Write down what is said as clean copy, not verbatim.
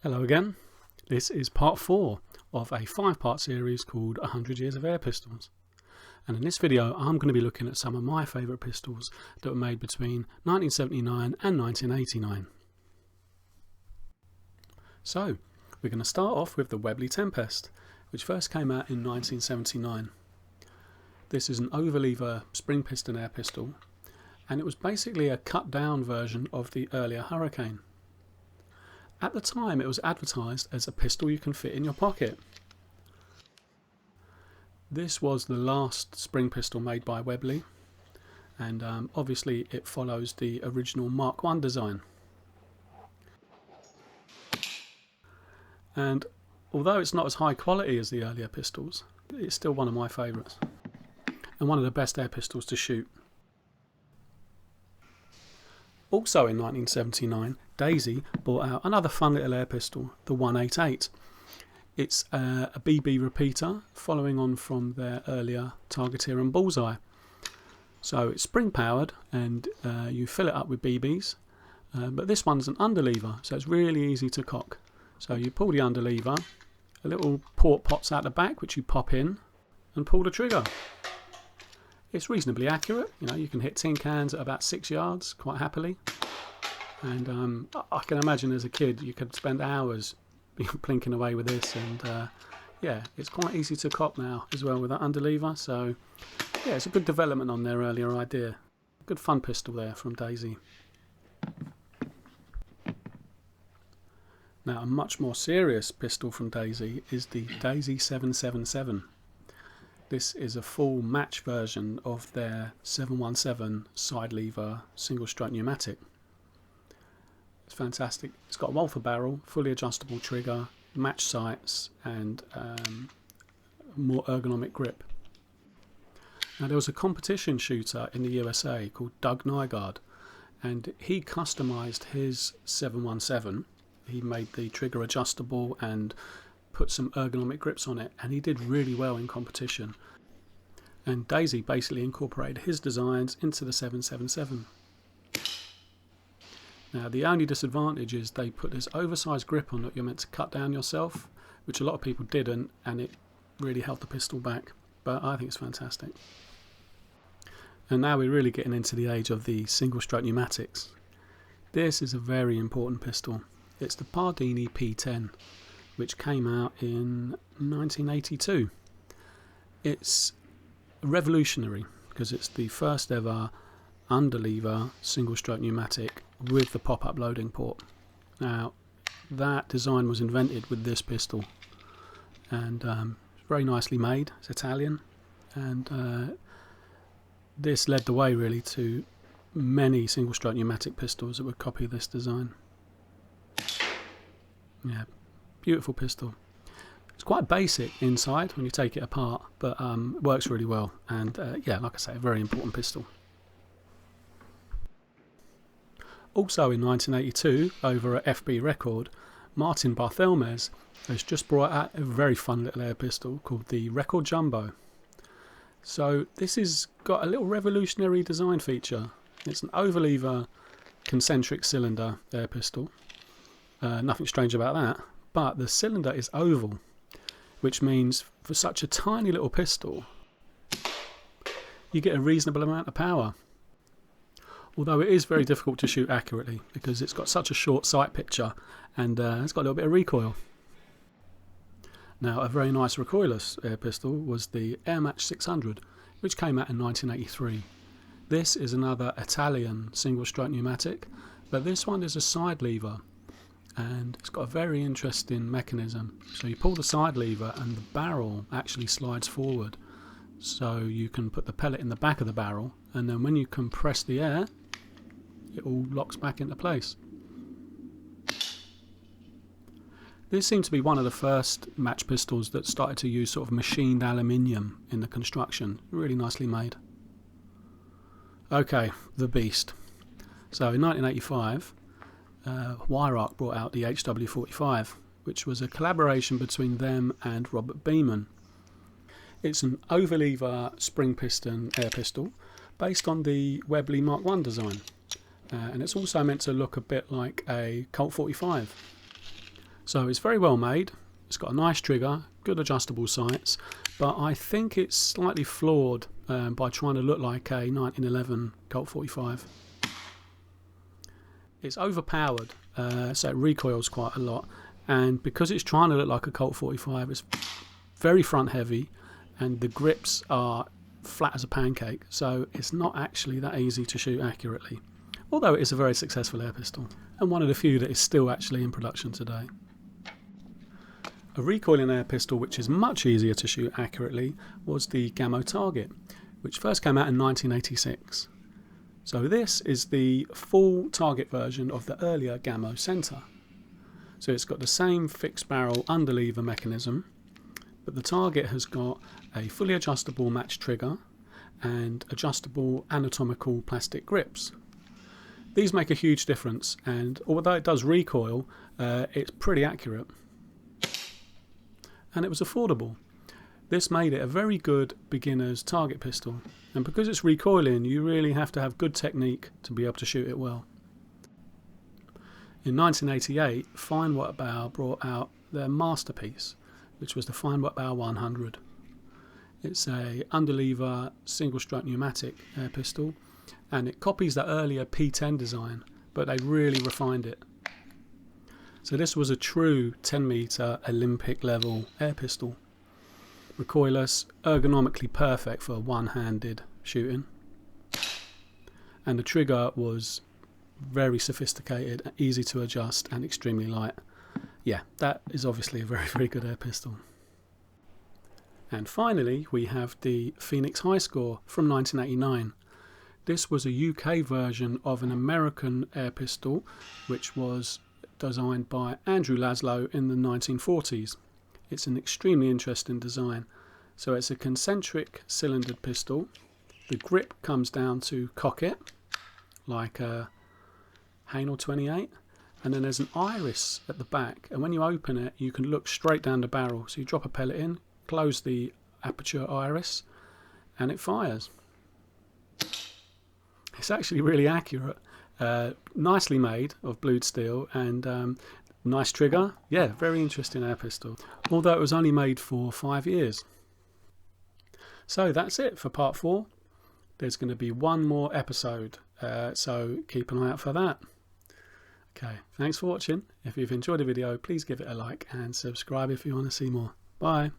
Hello again. This is part 4 of a 5-part series called 100 Years of Air Pistols. And in this video I'm going to be looking at some of my favourite pistols that were made between 1979 and 1989. So we're going to start off with the Webley Tempest, which first came out in 1979. This is an overlever spring piston air pistol, and it was basically a cut down version of the earlier Hurricane. At the time it was advertised as a pistol you can fit in your pocket. This was the last spring pistol made by Webley, and obviously it follows the original Mark I design. And although it's not as high quality as the earlier pistols, it's still one of my favourites and one of the best air pistols to shoot. Also in 1979, Daisy brought out another fun little air pistol, the 188. It's a BB repeater following on from their earlier Targeteer and Bullseye. So it's spring powered and you fill it up with BBs, but this one's an underlever, so it's really easy to cock. So you pull the underlever, a little port pops out the back which you pop in and pull the trigger. It's reasonably accurate, you can hit tin cans at about 6 yards quite happily, and I can imagine as a kid you could spend hours plinking away with this, and yeah, it's quite easy to cock now as well with that underlever, so yeah, it's a good development on their earlier idea. Good fun pistol there from Daisy. Now a much more serious pistol from Daisy is the Daisy 777. This is a full match version of their 717 side lever single stroke pneumatic. It's fantastic. It's got a Walther barrel, fully adjustable trigger, match sights, and more ergonomic grip. Now there was a competition shooter in the USA called Doug Nygaard, and he customised his 717. He made the trigger adjustable and put some ergonomic grips on it, and he did really well in competition. And Daisy basically incorporated his designs into the 777. Now the only disadvantage is they put this oversized grip on that you're meant to cut down yourself, which a lot of people didn't, and it really held the pistol back, but I think it's fantastic. And now we're really getting into the age of the single stroke pneumatics. This is a very important pistol. It's the Pardini P10, which came out in 1982. It's revolutionary because it's the first ever underlever single stroke pneumatic with the pop-up loading port. Now that design was invented with this pistol, and it's very nicely made. It's Italian, and this led the way really to many single stroke pneumatic pistols that would copy this design. Yeah, beautiful pistol. It's quite basic inside when you take it apart, but it works really well, and yeah, like I say, a very important pistol. Also in 1982, over at FB Record, Martin Barthelmez has just brought out a very fun little air pistol called the Record Jumbo. So this has got a little revolutionary design feature. It's an overlever concentric cylinder air pistol. Nothing strange about that, but the cylinder is oval, which means for such a tiny little pistol you get a reasonable amount of power, although it is very difficult to shoot accurately because it's got such a short sight picture, and it's got a little bit of recoil. Now a very nice recoilless air pistol was the Airmatch 600, which came out in 1983. This is another Italian single stroke pneumatic, but this one is a side lever, and it's got a very interesting mechanism. So you pull the side lever and the barrel actually slides forward, so you can put the pellet in the back of the barrel, and then when you compress the air it all locks back into place. This seemed to be one of the first match pistols that started to use sort of machined aluminium in the construction. Really nicely made. Okay, the beast. So in 1985 Webley brought out the HW45, which was a collaboration between them and Robert Beeman. It's an overlever spring piston air pistol based on the Webley Mark I design, and it's also meant to look a bit like a Colt 45. So it's very well made. It's got a nice trigger, good adjustable sights, but I think it's slightly flawed by trying to look like a 1911 Colt 45. It's overpowered, so it recoils quite a lot, and because it's trying to look like a Colt 45, it's very front heavy, and the grips are flat as a pancake, so it's not actually that easy to shoot accurately, although it is a very successful air pistol, and one of the few that is still actually in production today. A recoiling air pistol which is much easier to shoot accurately was the Gamo Target, which first came out in 1986. So this is the full target version of the earlier Gamo Center. So it's got the same fixed barrel underlever mechanism, but the target has got a fully adjustable match trigger and adjustable anatomical plastic grips. These make a huge difference, and although it does recoil, it's pretty accurate. And it was affordable. This made it a very good beginner's target pistol, and because it's recoiling, you really have to have good technique to be able to shoot it well. In 1988, Feinwerkbau brought out their masterpiece, which was the Feinwerkbau 100. It's a underlever single-stroke pneumatic air pistol, and it copies the earlier P10 design, but they really refined it. So this was a true 10 metre Olympic level air pistol. Recoilless, ergonomically perfect for one-handed shooting. And the trigger was very sophisticated, easy to adjust and extremely light. Yeah, that is obviously a very, very good air pistol. And finally we have the Phoenix Hyscore from 1989. This was a UK version of an American air pistol which was designed by Andrew Laszlo in the 1940s. It's an extremely interesting design. So it's a concentric cylindered pistol. The grip comes down to cock it like a Hainel 28, and then there's an iris at the back, and when you open it you can look straight down the barrel. So you drop a pellet in, close the aperture iris, and it fires. It's actually really accurate. Nicely made of blued steel, and nice trigger. Yeah, very interesting air pistol, although it was only made for 5 years. So that's it for part 4. There's going to be one more episode, so keep an eye out for that. Okay, thanks for watching. If you've enjoyed the video, please give it a like and subscribe if you want to see more. Bye.